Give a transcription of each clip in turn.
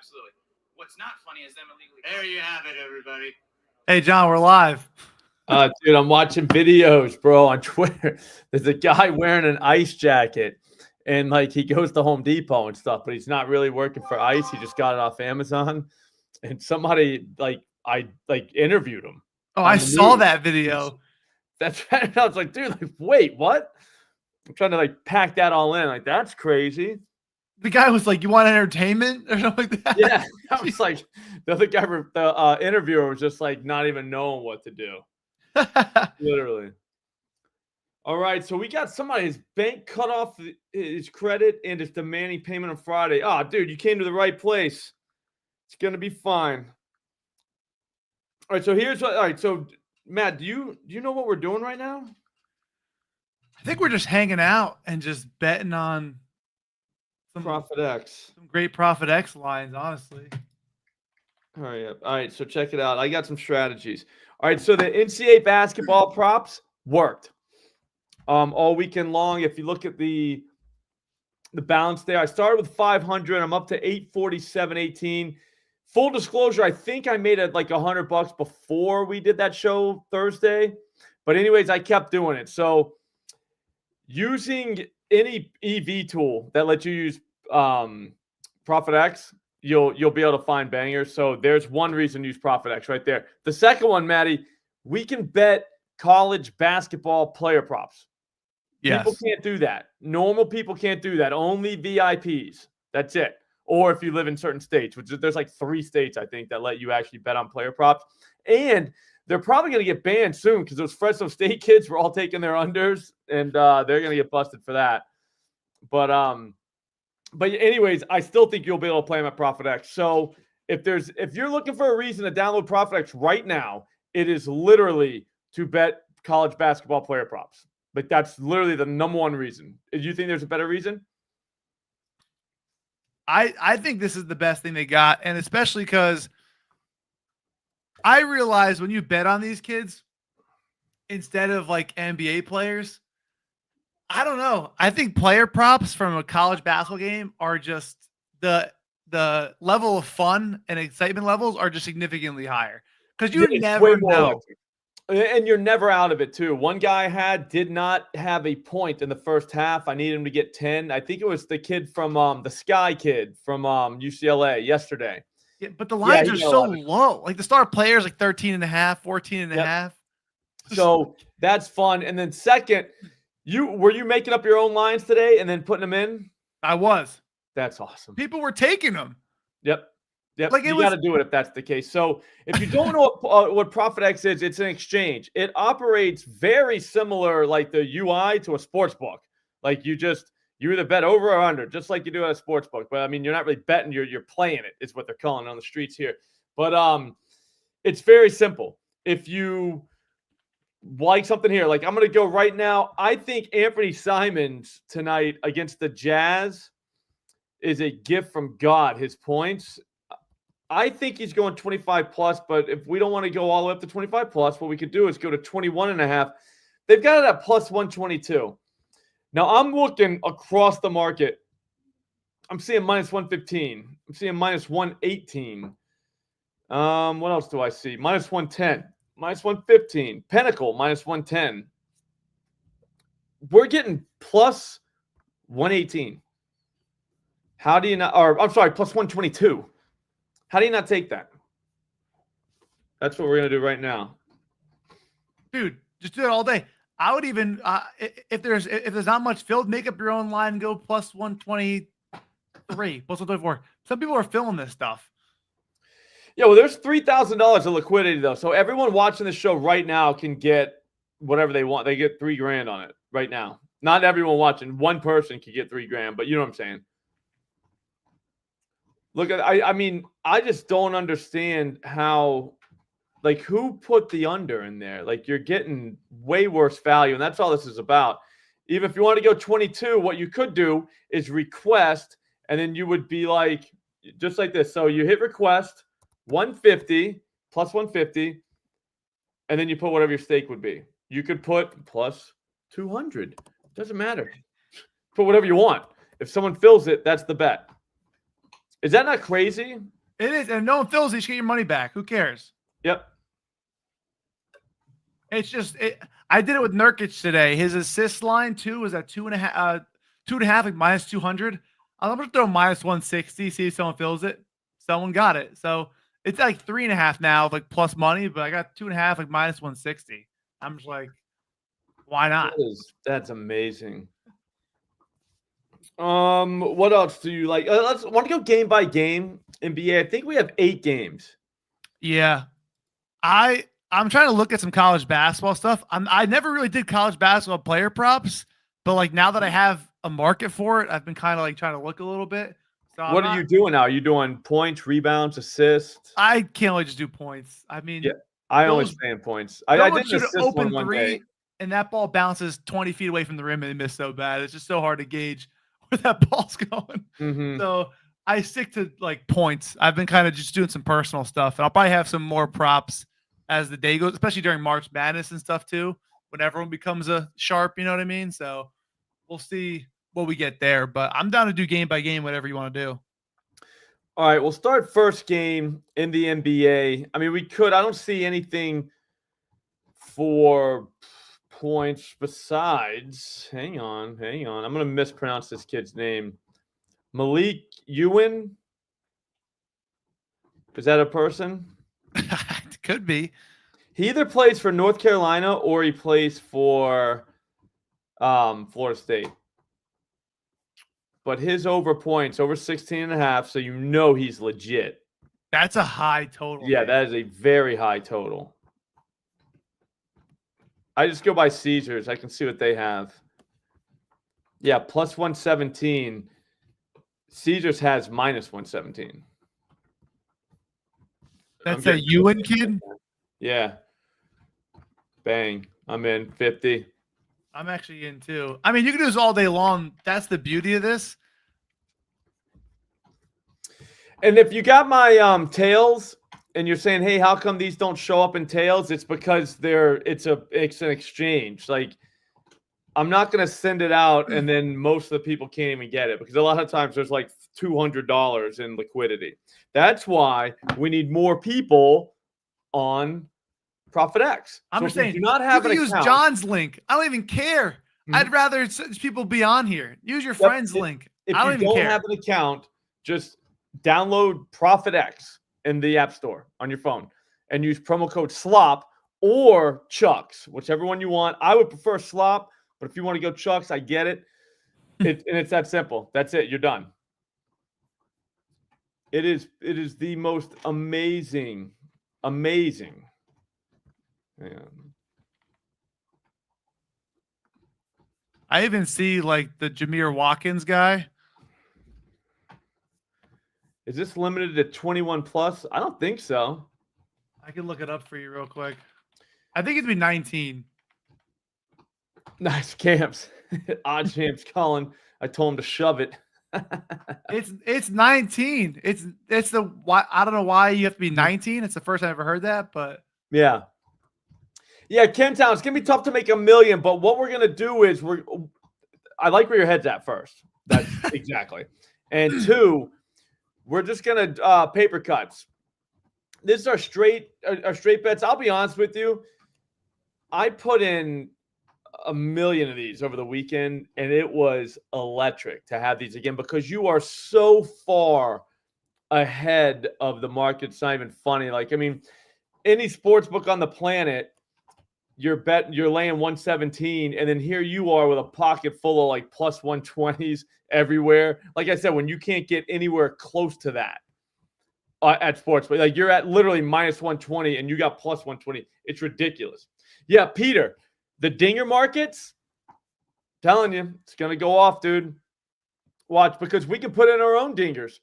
absolutely. What's not funny is them illegally. There you have it, everybody. Hey, John, we're live. Dude, I'm watching videos, bro, on Twitter. There's a guy wearing an ice jacket, and like he goes to Home Depot and stuff, but he's not really working for ice. He just got it off Amazon, and somebody I interviewed him. Oh, I saw that video. That's right. I was like, dude, like, wait, what? I'm trying to like pack that all in. Like, that's crazy. The guy was like, "You want entertainment?" or something like that. Yeah, I was like, the other guy, the interviewer was just like not even knowing what to do. Literally. All right, so we got somebody, his bank cut off his credit and is demanding payment on Friday. Oh, dude, you came to the right place. It's gonna be fine. All right, so here's what. All right, so Matt, do you know what we're doing right now? I think we're just hanging out and just betting on some ProphetX. some great ProphetX lines, honestly. All right, so check it out. I got some strategies. All right, so the NCAA basketball props worked all weekend long. If you look at the balance there, I started with 500. I'm up to 847.18. Full disclosure, I think I made it like $100 before we did that show Thursday. But anyways, I kept doing it. So using any EV tool that lets you use ProphetX, you'll be able to find bangers. So there's one reason to use ProphetX right there. The second one, Matty, we can bet college basketball player props. Yes. People can't do that. Normal people can't do that. Only VIPs. That's it. Or if you live in certain states, which there's like 3 states, I think, that let you actually bet on player props. And they're probably going to get banned soon because those Fresno State kids were all taking their unders, and they're going to get busted for that. But anyways, I still think you'll be able to play them at ProphetX. So if you're looking for a reason to download ProphetX right now, it is literally to bet college basketball player props. Like that's literally the number one reason. Do you think there's a better reason? I think this is the best thing they got, and especially because I realize when you bet on these kids instead of like NBA players, I don't know. I think player props from a college basketball game are just the level of fun and excitement levels are just significantly higher because you never know. Electric. And you're never out of it, too. One guy did not have a point in the first half. I needed him to get 10. I think it was the kid from the Sky kid from UCLA yesterday. Yeah, but the lines are so low. Like the star players, like 13 and a half, 14 and a half. So that's fun. And then second, were you making up your own lines today and then putting them in? I was. That's awesome. People were taking them. Yep. Like you got to do it if that's the case. So if you don't know what ProphetX is, it's an exchange. It operates very similar, like the UI to a sports book. Like you either bet over or under, just like you do at a sports book. But I mean, you're not really betting; you're playing it. Is what they're calling it on the streets here. But it's very simple. If you like something here, like I'm going to go right now. I think Anthony Simons tonight against the Jazz is a gift from God. His points. I think he's going 25 plus, but if we don't want to go all the way up to 25 plus, what we could do is go to 21.5. They've got it at plus 122. Now I'm looking across the market. I'm seeing minus 115. I'm seeing minus 118. What else do I see? Minus 110, minus 115. Pinnacle, minus 110. We're getting plus 118. How do you not? Or I'm sorry, plus 122. How do you not take that? That's what we're going to do right now. Dude, just do it all day. I would even, if there's not much filled, make up your own line and go plus 123, plus 124. Some people are filling this stuff. Yeah, well, there's $3,000 of liquidity, though. So everyone watching the show right now can get whatever they want. They get $3,000 on it right now. Not everyone watching. One person can get $3,000, but you know what I'm saying. Look, I mean, I just don't understand how, like, who put the under in there? Like, you're getting way worse value, and that's all this is about. Even if you want to go 22, what you could do is request, and then you would be like, just like this. So you hit request, 150, plus 150, and then you put whatever your stake would be. You could put plus 200. Doesn't matter. Put whatever you want. If someone fills it, that's the bet. Is that not crazy? It is, and no one fills it. You should get your money back. Who cares? Yep. It's just I did it with Nurkic today. His assist line too was at 2.5, like minus 200. I'm gonna throw minus 160. See if someone fills it. Someone got it. So it's like 3.5 now, like plus money. But I got 2.5, like minus 160. I'm just like, why not? That's amazing. What else do you like? Let's want to go game by game. NBA. I think we have 8 games. Yeah, I'm trying to look at some college basketball stuff. I never really did college basketball player props, but like now that I have a market for it, I've been kind of like trying to look a little bit. So what are you doing now? Are you doing points, rebounds, assists? I can't only just do points. I mean, yeah, I only stay in points. I did shoot an open three, and that ball bounces 20 feet away from the rim and they miss so bad. It's just so hard to gauge where that ball's going. Mm-hmm. So I stick to like points. I've been kind of just doing some personal stuff, and I'll probably have some more props as the day goes, especially during March Madness and stuff too, when everyone becomes a sharp, you know what I mean? So we'll see what we get there, but I'm down to do game by game, whatever you want to do. All right, we'll start first game in the NBA. I mean, I don't see anything for points besides, hang on. I'm going to mispronounce this kid's name. Malik Ewan. Is that a person? It could be. He either plays for North Carolina or he plays for Florida State. But his over points, over 16.5, so you know he's legit. That's a high total. Yeah, that is a very high total. I just go by Caesars. I can see what they have. Yeah, plus 117. Caesars has minus 117. That's a Ewan kid? Yeah. Bang. I'm in 50. I'm actually in too. I mean, you can do this all day long. That's the beauty of this. And if you got my tails and you're saying, hey, how come these don't show up in tails? It's because it's an exchange. Like, I'm not going to send it out and then most of the people can't even get it because a lot of times there's like $200 in liquidity. That's why we need more people on ProphetX. I'm just saying, do not have you can use John's link. I don't even care. Mm-hmm. I'd rather people be on here. Use your friend's link. If you don't have an account, just download ProphetX in the App Store on your phone and use promo code SLOP or Chucks, whichever one you want. I would prefer SLOP, but if you want to go Chucks, I get it. And it's that simple. That's it. You're done. It is the most amazing. Yeah. I even see like the Jameer Watkins guy. Is this limited to 21 plus? I don't think so. I can look it up for you real quick. I think it'd be 19. Nice camps. Odd champs calling. I told him to shove it. It's 19. It's the why I don't know why you have to be 19. It's the first time I ever heard that, but yeah. Kentown, it's gonna be tough to make $1 million, but what we're gonna do is I like where your head's at first. That's exactly. And 2, we're just gonna paper cuts. This is our straight bets. I'll be honest with you. I put in 1 million of these over the weekend, and it was electric to have these again because you are so far ahead of the market. It's not even funny. Like, I mean, any sports book on the planet, you're laying 117, and then here you are with a pocket full of like plus 120s everywhere. Like I said, when you can't get anywhere close to that at sports, but like you're at literally minus 120 and you got plus 120. It's ridiculous. Yeah, Peter, the dinger markets, telling you, it's going to go off, dude. Watch, because we can put in our own dingers.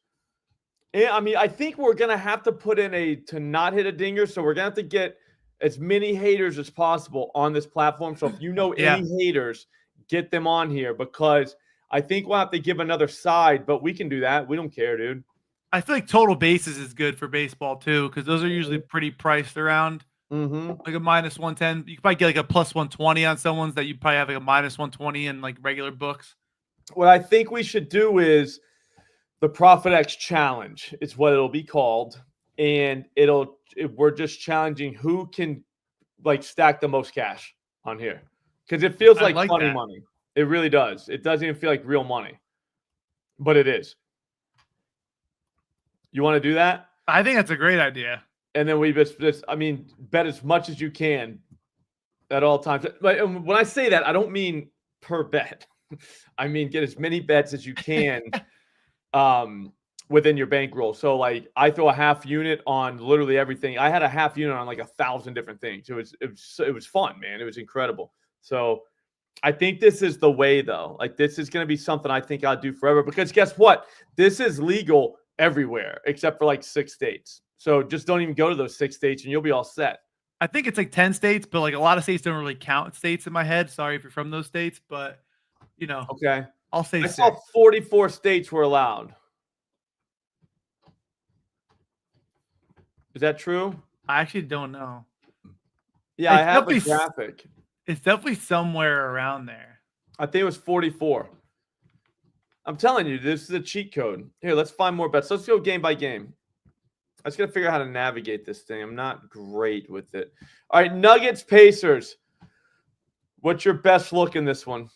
And, I mean, I think we're going to have to put in to not hit a dinger, so we're going to have to get as many haters as possible on this platform. So if you know any haters, get them on here because I think we'll have to give another side, but we can do that. We don't care, dude. I feel like total bases is good for baseball too because those are usually pretty priced around. Mm-hmm. Like a minus 110. You could probably get like a plus 120 on someone's that you probably have like a minus 120 in like regular books. What I think we should do is the ProphetX Challenge is what it'll be called, and we're just challenging who can like stack the most cash on here because it feels like funny money. It really does. It doesn't even feel like real money, but it is. You want to do that? I think that's a great idea. And then we bet as much as you can at all times. But when I say that, I don't mean per bet. I mean get as many bets as you can within your bankroll. So like I throw a half unit on literally everything. I had a half unit on like 1,000 different things. It was fun, man. It was incredible. So I think this is the way though. Like this is going to be something I think I'll do forever because guess what? This is legal everywhere except for like 6 states. So just don't even go to those 6 states and you'll be all set. I think it's like 10 states, but like a lot of states don't really count states in my head. Sorry if you're from those states, but you know. Okay. I'll say I 6. saw 44 states were allowed. Is that true? I actually don't know. Yeah, I have a graphic. It's definitely somewhere around there. I think it was 44. I'm telling you, this is a cheat code. Here, let's find more bets. Let's go game by game. I just got to figure out how to navigate this thing. I'm not great with it. All right, Nuggets, Pacers. What's your best look in this one?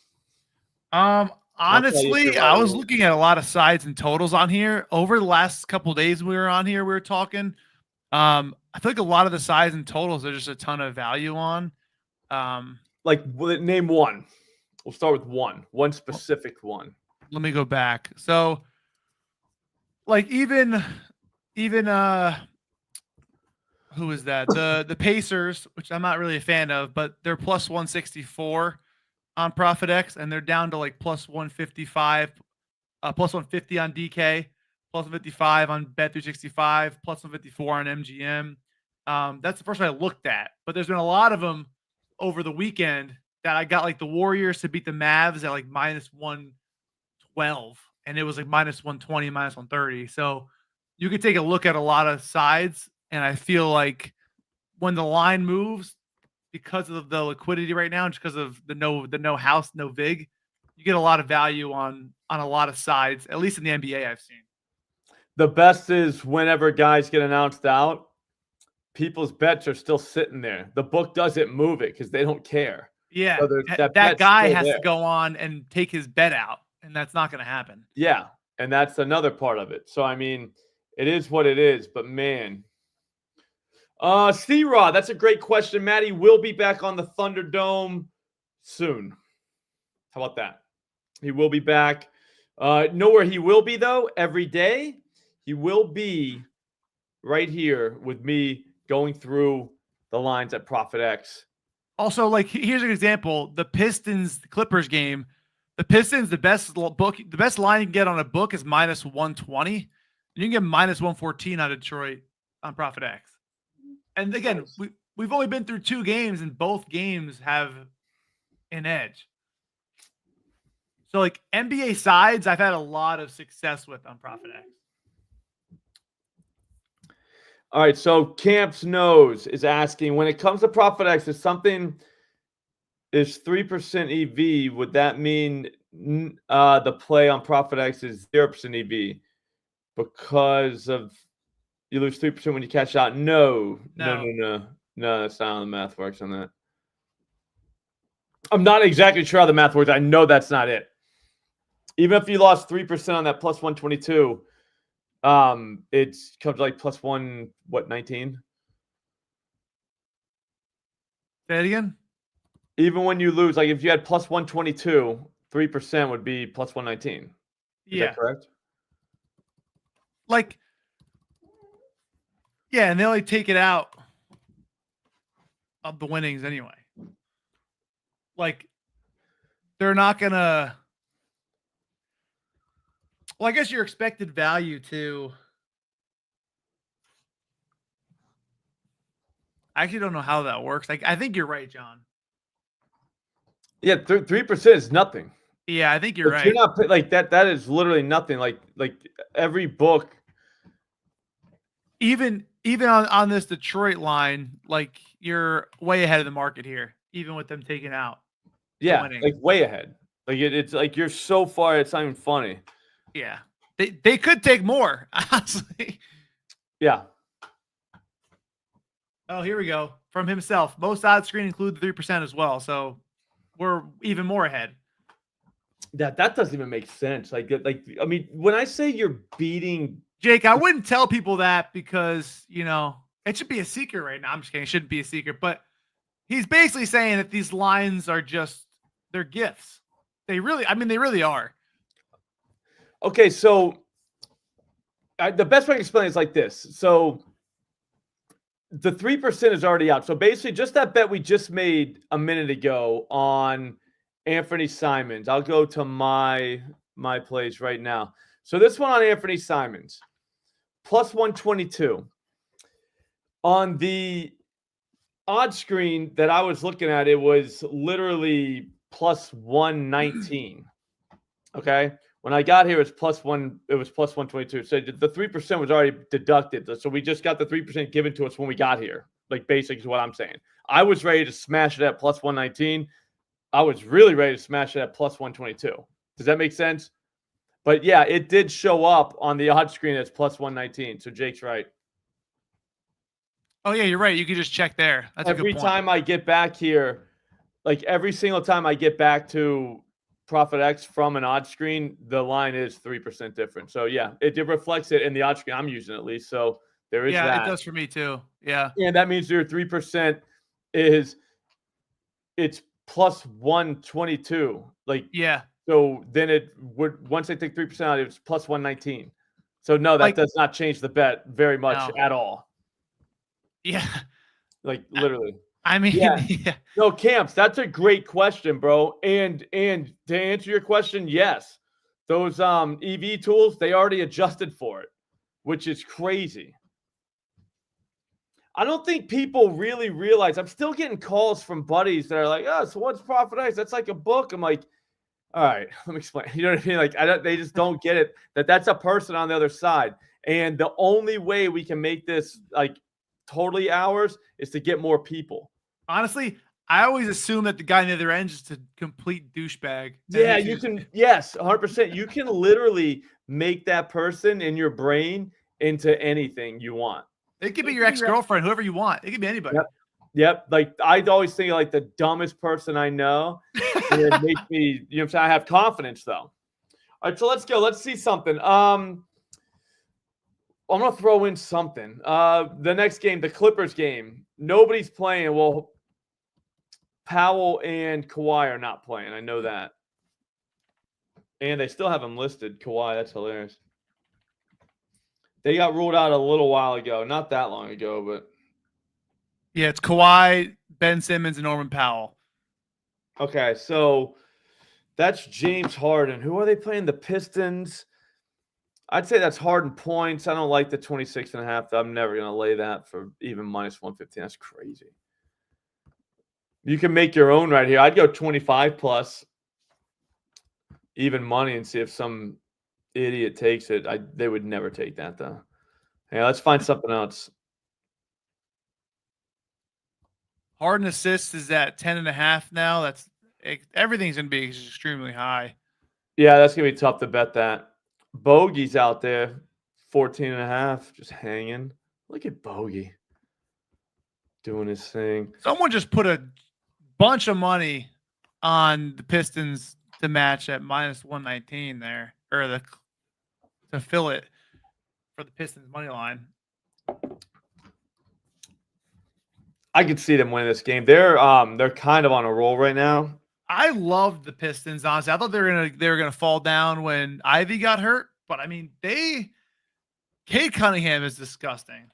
Honestly, I was looking at a lot of sides and totals on here. Over the last couple of days we were on here, we were talking. I feel like a lot of the sides and totals are just a ton of value on. Name one. We'll start with one specific one. Let me go back. So, like even who is that? The Pacers, which I'm not really a fan of, but they're plus 164 on ProphetX, and they're down to like plus 155, plus 150 on DK, plus 155 on Bet365, plus 154 on MGM. That's the first one I looked at, but there's been a lot of them over the weekend that I got, like the Warriors to beat the Mavs at like minus 112, and it was like minus 120, minus 130. So you could take a look at a lot of sides, and I feel like when the line moves, because of the liquidity right now, just because of the no house, no vig, you get a lot of value on a lot of sides, at least in the NBA I've seen. The best is whenever guys get announced out, people's bets are still sitting there. The book doesn't move it because they don't care. Yeah, so that guy has to go on and take his bet out, and that's not going to happen. Yeah, and that's another part of it. So, I mean, it is what it is, but man. C-Rod, that's a great question. Matty will be back on the Thunderdome soon. How about that? He will be back. Know where he will be, though? Every day. He will be right here with me going through the lines at ProphetX. Also, like, here's an example. The Pistons-Clippers game. The Pistons, the best line you can get on a book is minus 120. And you can get minus 114 on Detroit on ProphetX. And again, we've only been through 2 games, and both games have an edge. So, like, NBA sides, I've had a lot of success with on ProphetX. All right, so Camps Nose is asking, when it comes to ProphetX, if something is 3% EV, would that mean the play on ProphetX is 0% EV because of you lose 3% when you cash out? No, that's not how the math works on that. I'm not exactly sure how the math works. I know that's not it. Even if you lost 3% on that plus 122, it comes to like plus 19? Say it again. Even when you lose, like if you had plus 122, 3% would be plus 119. Is that correct? Like, yeah, and they only take it out of the winnings anyway. Like, they're not gonna. Well, I guess your expected value to. I actually don't know how that works. Like, I think you're right, John. Yeah, 3% is nothing. Yeah, I think you're right. You're not like that. That is literally nothing. Like every book. Even on this Detroit line, like you're way ahead of the market here, even with them taking out. Yeah, like way ahead. Like it's like you're so far, it's not even funny. Yeah. They could take more, honestly. Yeah. Oh, here we go. From himself. Most odds screen include the 3% as well. So we're even more ahead. That doesn't even make sense. Like I mean, when I say you're beating Jake, I wouldn't tell people that because, it should be a secret right now. I'm just kidding. It shouldn't be a secret. But he's basically saying that these lines are they're gifts. They really are. Okay, so the best way to explain it is like this. So the 3% is already out. So basically, just that bet we just made a minute ago on Anthony Simons. I'll go to my place right now. So this one on Anthony Simons, plus 122. On the odd screen that I was looking at, it was literally plus 119. Okay. When I got here, it was plus 122. So the 3% was already deducted. So we just got the 3% given to us when we got here. Like, basically is what I'm saying. I was ready to smash it at plus 119. I was really ready to smash it at plus 122. Does that make sense? But yeah, it did show up on the odd screen as plus 119. So Jake's right. Oh yeah, you're right. You can just check there. That's Every a good point. time I get back here, like every single time I get back to ProphetX from an odd screen, the line is 3% different. So yeah, it reflects it in the odd screen I'm using at least. So there is that. Yeah, it does for me too. Yeah. And that means your 3% it's plus 122. Like, yeah. So then it would, once they take 3% out, it's plus 119. So no, that does not change the bet very much at all. Yeah. Like literally. I mean, yeah. No, Camps, that's a great question, bro. And to answer your question, yes. Those EV tools, they already adjusted for it, which is crazy. I don't think people really realize. I'm still getting calls from buddies that are like, "Oh, so what's ProphetX? That's like a book." I'm like, all right, let me explain. You know what I mean? Like, they just don't get it, that's a person on the other side. And the only way we can make this like totally ours is to get more people. Honestly, I always assume that the guy on the other end is just a complete douchebag. Yeah, you can. Yes, 100%. You can literally make that person in your brain into anything you want. It could be your ex-girlfriend, whoever you want. It could be anybody. Yep. Like, I'd always think like the dumbest person I know. And it makes me, you know what I'm saying? I have confidence though. All right, so let's go. Let's see something. I'm gonna throw in something. The next game, the Clippers game. Nobody's playing. Well, Powell and Kawhi are not playing. I know that. And they still have him listed. Kawhi, that's hilarious. They got ruled out a little while ago. Not that long ago, but. Yeah, it's Kawhi, Ben Simmons, and Norman Powell. Okay, so that's James Harden. Who are they playing? The Pistons. I'd say that's Harden points. I don't like the 26.5. I'm never going to lay that for even minus 115. That's crazy. You can make your own right here. I'd go 25 plus even money and see if some idiot takes it. They would never take that, though. Yeah, let's find something else. Harden assists is at 10.5 now. Everything's going to be extremely high. Yeah, that's going to be tough to bet that. Bogey's out there, 14.5, just hanging. Look at Bogey doing his thing. Someone just put a bunch of money on the Pistons to match at minus 119 there, or to fill it for the Pistons money line. I could see them winning this game. They're kind of on a roll right now. I loved the Pistons, honestly. I thought they were gonna fall down when Ivy got hurt, but I mean, Cade Cunningham is disgusting.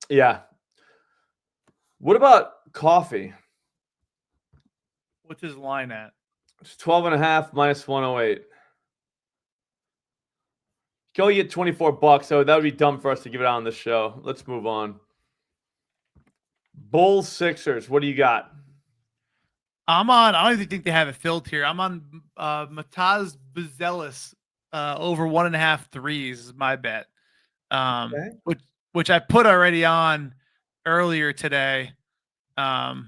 Yeah. What about Coffee? What's his line at? It's 12.5 minus 108. Can only get $24, so that would be dumb for us to give it out on this show. Let's move on. Bulls Sixers. What do you got? I don't even think they have it filled here. I'm on Mataz Buzelis over 1.5 threes is my bet. Okay. Which I put already on earlier today. I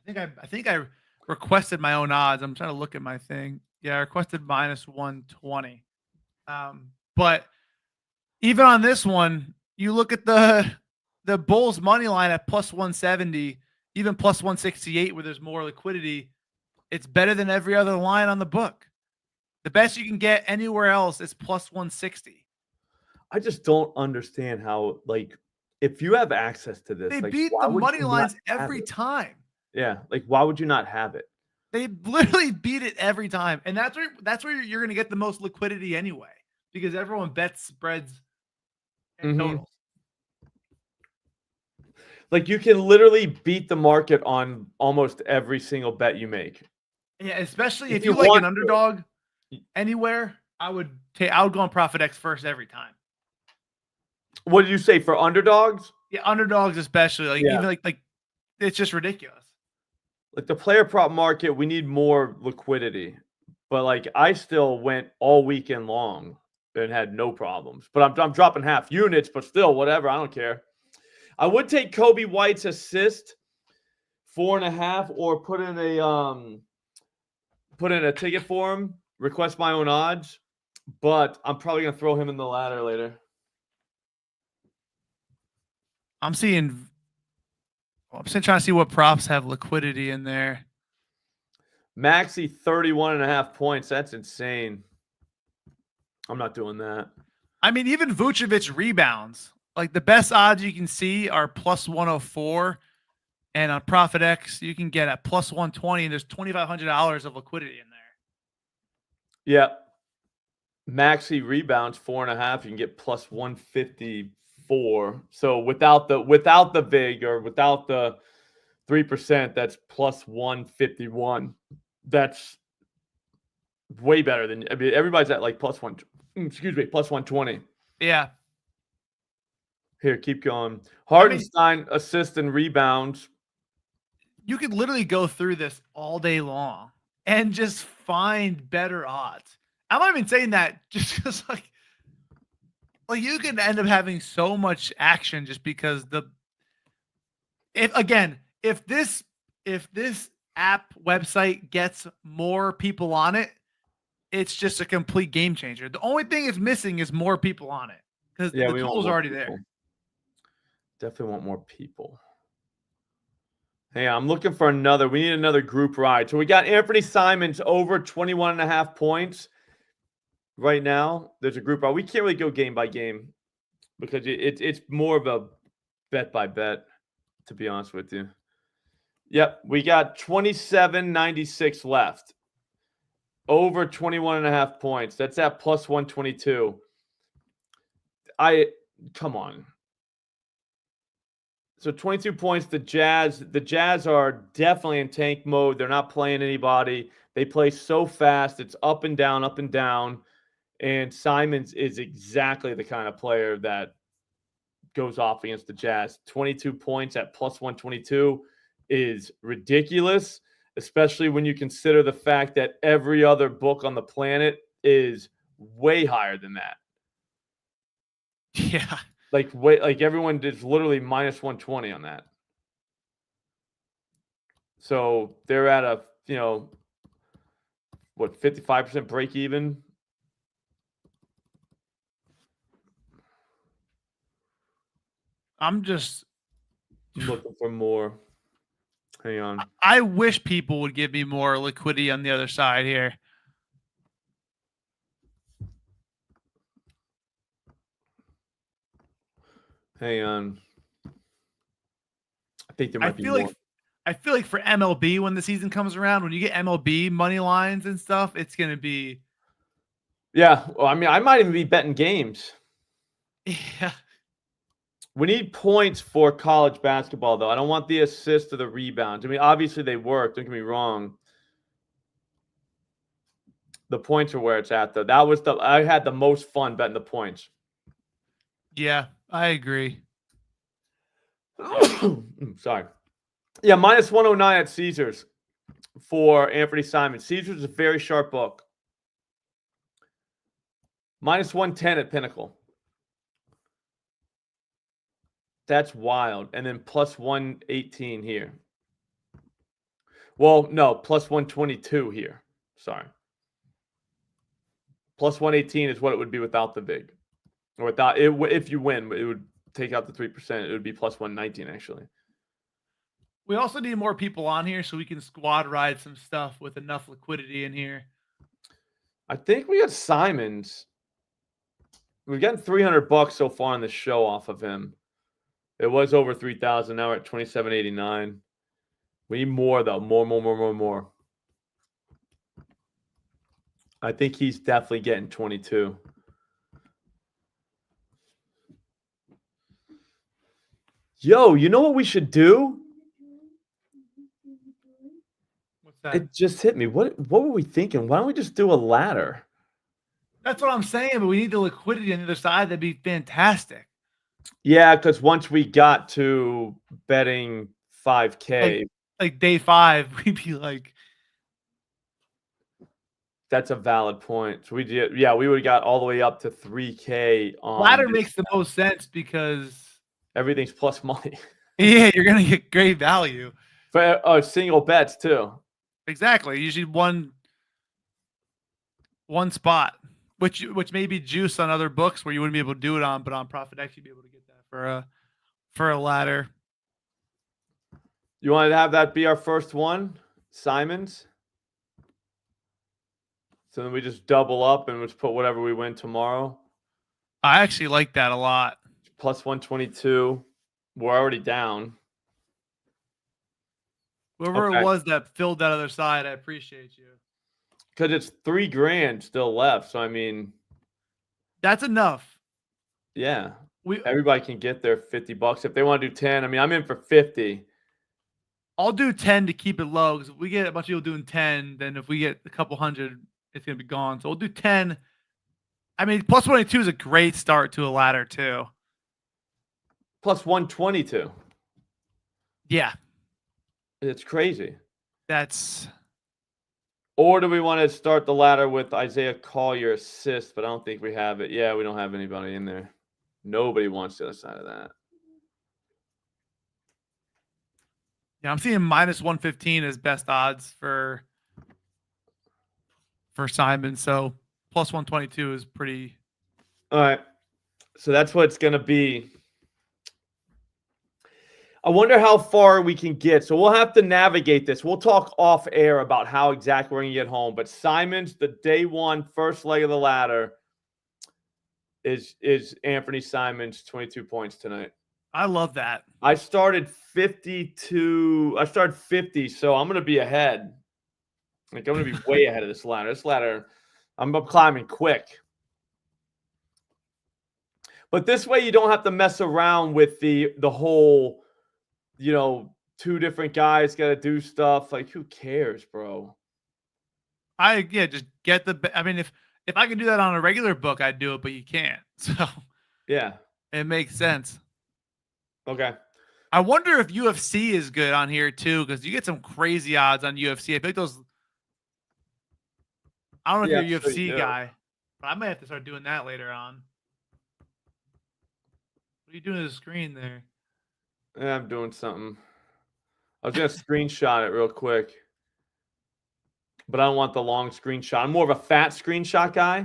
think I requested my own odds. I'm trying to look at my thing. Yeah, I requested minus 120. But even on this one, you look at the Bulls money line at plus 170, even plus 168, where there's more liquidity. It's better than every other line on the book. The best you can get anywhere else is plus 160. I just don't understand how, like, if you have access to this, They like, beat why the would money you not lines have every it? time. Yeah, like, why would you not have it? They literally beat it every time. And that's where you're going to get the most liquidity anyway, because everyone bets spreads and totals. Like, you can literally beat the market on almost every single bet you make. Yeah, especially If if you you like want an to. underdog anywhere, I would go on ProphetX first every time. What did you say for underdogs? Yeah, underdogs especially. Like Yeah. even like it's just ridiculous. Like, the player prop market, we need more liquidity. But, like, I still went all weekend long and had no problems. But I'm dropping half units, but still, whatever. I don't care. I would take Kobe White's assist 4.5, or put in a ticket for him, request my own odds, but I'm probably gonna throw him in the ladder later. I'm still trying to see what props have liquidity in there. Maxey 31.5 points. That's insane. I'm not doing that. I mean, even Vucevic rebounds. Like the best odds you can see are plus 104. And on ProphetX, you can get at plus 120, and there's $2,500 of liquidity in there. Yeah. Maxey rebounds 4.5. You can get plus 154. So without the vig, or without the 3%, that's plus 151. That's way better than, I mean, everybody's at like plus 120. Yeah. Here, keep going. Hardenstein assist and rebounds. You could literally go through this all day long and just find better odds. I'm not even saying that just because like you can end up having so much action just because if this app website gets more people on it, it's just a complete game changer. The only thing it's missing is more people on it, because the tool's already there. Definitely want more people. Hey, I'm looking for another. We need another group ride. So we got Anthony Simons over 21.5 points right now. There's a group ride. We can't really go game by game because it's more of a bet by bet, to be honest with you. Yep, we got 27.96 left. Over 21.5 points. That's at plus 122. Come on. So 22 points. The Jazz are definitely in tank mode. They're not playing anybody. They play so fast. It's up and down, up and down. And Simons is exactly the kind of player that goes off against the Jazz. 22 points at plus 122 is ridiculous, especially when you consider the fact that every other book on the planet is way higher than that. Yeah. Like everyone is literally minus 120 on that. So they're at a, 55% break even. I'm just looking for more. Hang on. I wish people would give me more liquidity on the other side here. Hang on. I think there might be more. I feel like for MLB, when the season comes around, when you get MLB money lines and stuff, it's going to be. Yeah. Well, I mean, I might even be betting games. Yeah. We need points for college basketball, though. I don't want the assists or the rebounds. I mean, obviously they work. Don't get me wrong. The points are where it's at, though. I had the most fun betting the points. Yeah, I agree. Sorry. Yeah, minus 109 at Caesars for Anthony Simons. Caesars is a very sharp book. Minus 110 at Pinnacle. That's wild. And then plus 118 here. Well, no, plus 122 here. Sorry. Plus 118 is what it would be without the vig. Or without it, if you win, it would take out the 3%. It would be plus 119 actually. We also need more people on here so we can squad ride some stuff with enough liquidity in here. I think we got Simons. We've gotten $300 so far on the show off of him. It was over 3,000. Now we're at 27.89. We need more though. More. I think he's definitely getting 22. Yo, you know what we should do? What's that? It just hit me. What were we thinking? Why don't we just do a ladder? That's what I'm saying, but we need the liquidity on the other side. That'd be fantastic. Yeah, because once we got to betting 5K, like day 5, we'd be like, that's a valid point. So we did, yeah, we would have got all the way up to 3K on ladder makes the most sense because everything's plus money. Yeah, you're gonna get great value For single bets too. Exactly. Usually one spot, which may be juice on other books where you wouldn't be able to do it on, but on ProphetX you'd be able to get that for a ladder. You want to have that be our first one, Simons? So then we just double up and just put whatever we win tomorrow. I actually like that a lot. Plus 122. We're already down. Whoever it was that filled that other side, I appreciate you. Because it's $3,000 still left. So I mean, that's enough. Yeah. Everybody can get their $50 if they want to do 10. I mean, I'm in for 50. I'll do 10 to keep it low because if we get a bunch of people doing 10, then if we get a couple hundred, it's gonna be gone. So we'll do 10. I mean, plus 22 is a great start to a ladder too. Plus 122. Yeah. It's crazy. Or do we want to start the ladder with Isaiah Collier assist? But I don't think we have it. Yeah, we don't have anybody in there. Nobody wants the other side of that. Yeah, I'm seeing minus 115 as best odds for Simon. So plus 122 is pretty. All right. So that's what it's going to be. I wonder how far we can get. So we'll have to navigate this. We'll talk off air about how exactly we're going to get home. But Simon's, the day one, first leg of the ladder is Anthony Simons, 22 points tonight. I love that. I started 50, so I'm going to be ahead. Like, I'm going to be way ahead of this ladder. This ladder, I'm climbing quick. But this way you don't have to mess around with the whole, you know, two different guys got to do stuff. Like, who cares, bro? Just get I mean, if I could do that on a regular book, I'd do it, but you can't. So yeah, it makes sense. Okay. I wonder if UFC is good on here too, because you get some crazy odds on UFC. I think those. I don't know if you're a UFC guy, but I might have to start doing that later on. What are you doing to the screen there? Yeah, I'm doing something. I was going to screenshot it real quick, but I don't want the long screenshot. I'm more of a fat screenshot guy.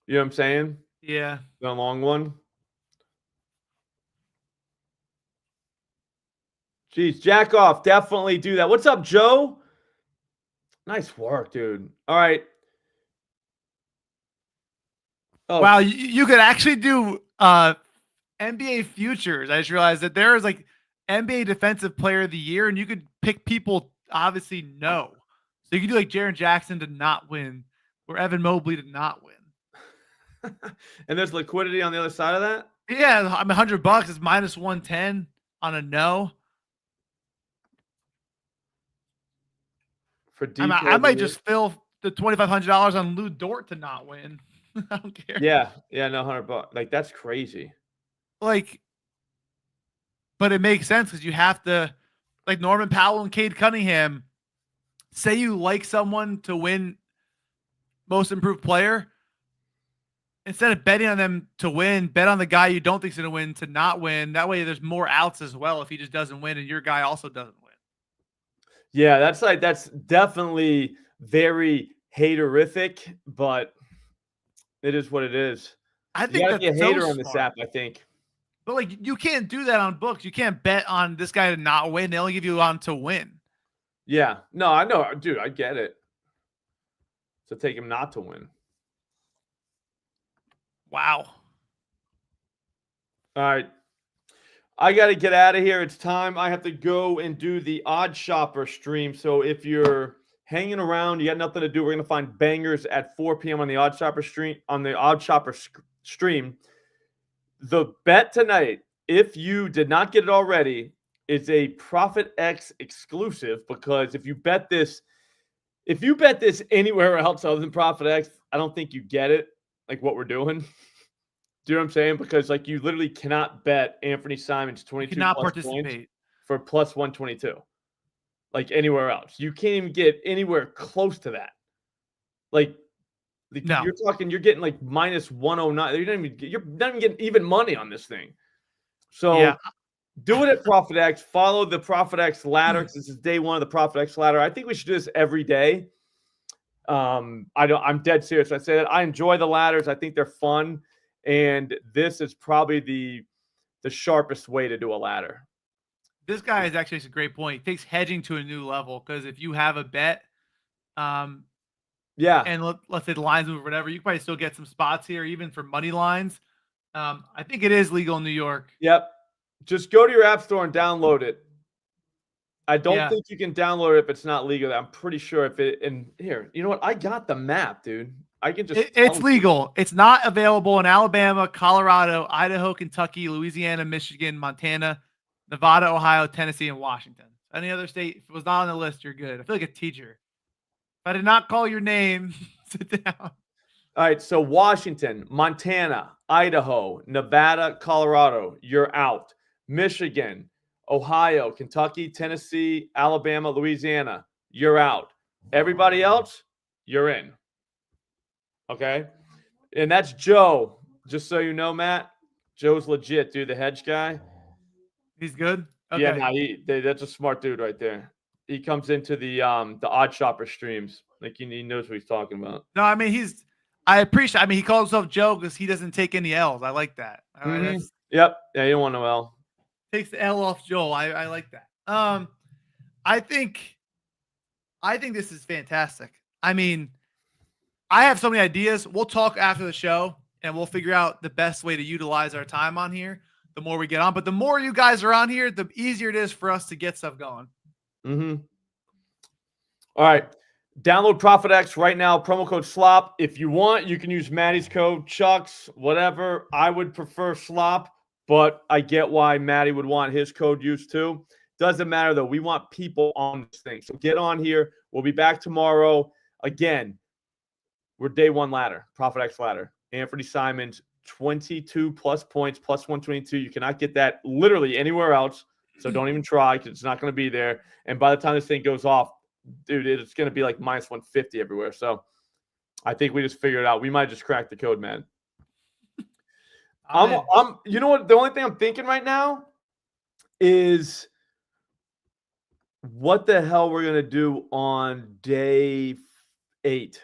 You know what I'm saying? Yeah. The long one. Jeez, jack off. Definitely do that. What's up, Joe? Nice work, dude. All right. Oh. Wow, you could actually do NBA futures. I just realized that there is like NBA Defensive Player of the Year, and you could pick people obviously no. So you could do like Jaren Jackson to not win, or Evan Mobley to not win. And there's liquidity on the other side of that? Yeah, I mean $100 is minus 110 on a no. For I might just fill the $2,500 on Lou Dort to not win. I don't care. Yeah, no, $100. Like, that's crazy. Like, but it makes sense because you have to, like Norman Powell and Cade Cunningham. Say you like someone to win Most Improved Player. Instead of betting on them to win, bet on the guy you don't think is going to win to not win. That way, there's more outs as well if he just doesn't win and your guy also doesn't win. Yeah, that's definitely very haterific, but it is what it is. I You think gotta that's be a hater so on this smart. app, I think. But like, you can't do that on books. You can't bet on this guy to not win. They only give you on to win. Yeah. No, I know, dude. I get it. So take him not to win. Wow. All right. I got to get out of here. It's time. I have to go and do the Odd Shopper stream. So if you're hanging around, you got nothing to do, we're going to find bangers at 4 p.m. on the Odd Shopper stream. Stream. The bet tonight, if you did not get it already, is a ProphetX exclusive, because if you bet this anywhere else other than ProphetX, I don't think you get it, like what we're doing. Do you know what I'm saying? Because like you literally cannot bet Anthony Simons 22 Cannot plus points participate. for plus 122. Like anywhere else. You can't even get anywhere close to that. Like No. you're getting like minus 109. You're not even getting even money on this thing. So Yeah. do it at ProphetX. Follow the ProphetX ladder, because this is day one of the ProphetX ladder. I think we should do this every day. I'm dead serious when I say that. I enjoy the ladders. I think they're fun. And this is probably the sharpest way to do a ladder. This guy is actually a great point. He takes hedging to a new level, because if you have a bet, yeah, and let's say the lines move or whatever, you can probably still get some spots here, even for money lines. I think it is legal in New York. Yep. Just go to your app store and download it. I don't Yeah. think you can download it if it's not legal. I'm pretty sure if it, and here, you know what? I got the map, dude. I can just. It's legal. It's not available in Alabama, Colorado, Idaho, Kentucky, Louisiana, Michigan, Montana, Nevada, Ohio, Tennessee, and Washington. Any other state, if it was not on the list, you're good. I feel like a teacher. If I did not call your name, sit down. All right. So Washington, Montana, Idaho, Nevada, Colorado, you're out. Michigan, Ohio, Kentucky, Tennessee, Alabama, Louisiana, you're out. Everybody else, you're in. Okay? And that's Joe. Just so you know, Matt, Joe's legit, dude, the hedge guy. He's good? Okay. Yeah, no, that's a smart dude right there. He comes into the Odd Shopper streams. Like he knows what he's talking about. No, I mean, I appreciate, I mean, he calls himself Joe because he doesn't take any L's. I like that. All right, Mm-hmm. Yep. Yeah, you don't want no L. Takes the L off Joel. I like that. I think this is fantastic. I mean, I have so many ideas. We'll talk after the show and we'll figure out the best way to utilize our time on here. The more we get on, but the more you guys are on here, the easier it is for us to get stuff going. Mm-hmm. All right. Download ProphetX right now. Promo code SLOP. If you want, you can use Matty's code, Chucks, whatever. I would prefer SLOP, but I get why Matty would want his code used too. Doesn't matter, though. We want people on this thing. So get on here. We'll be back tomorrow. Again, we're day one ladder, ProphetX ladder. Anthony Simons, 22 plus points, plus 122. You cannot get that literally anywhere else. So don't even try, because it's not going to be there. And by the time this thing goes off, dude, it's going to be like minus 150 everywhere. So I think we just figured it out. We might just crack the code, man. You know what? The only thing I'm thinking right now is what the hell we're going to do on day 8.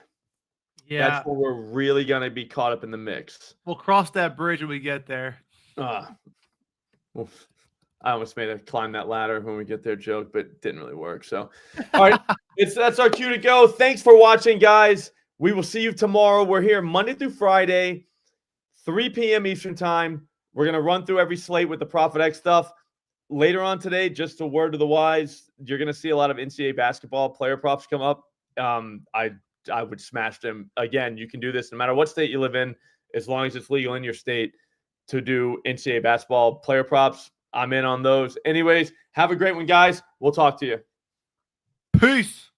Yeah. That's where we're really going to be caught up in the mix. We'll cross that bridge when we get there. Well, I almost made a climb that ladder when we get there joke, but it didn't really work. So, all right, that's our cue to go. Thanks for watching, guys. We will see you tomorrow. We're here Monday through Friday, 3 p.m. Eastern time. We're going to run through every slate with the ProphetX stuff. Later on today, just a word to the wise, you're going to see a lot of NCAA basketball player props come up. I would smash them. Again, you can do this no matter what state you live in, as long as it's legal in your state to do NCAA basketball player props. I'm in on those. Anyways, have a great one, guys. We'll talk to you. Peace.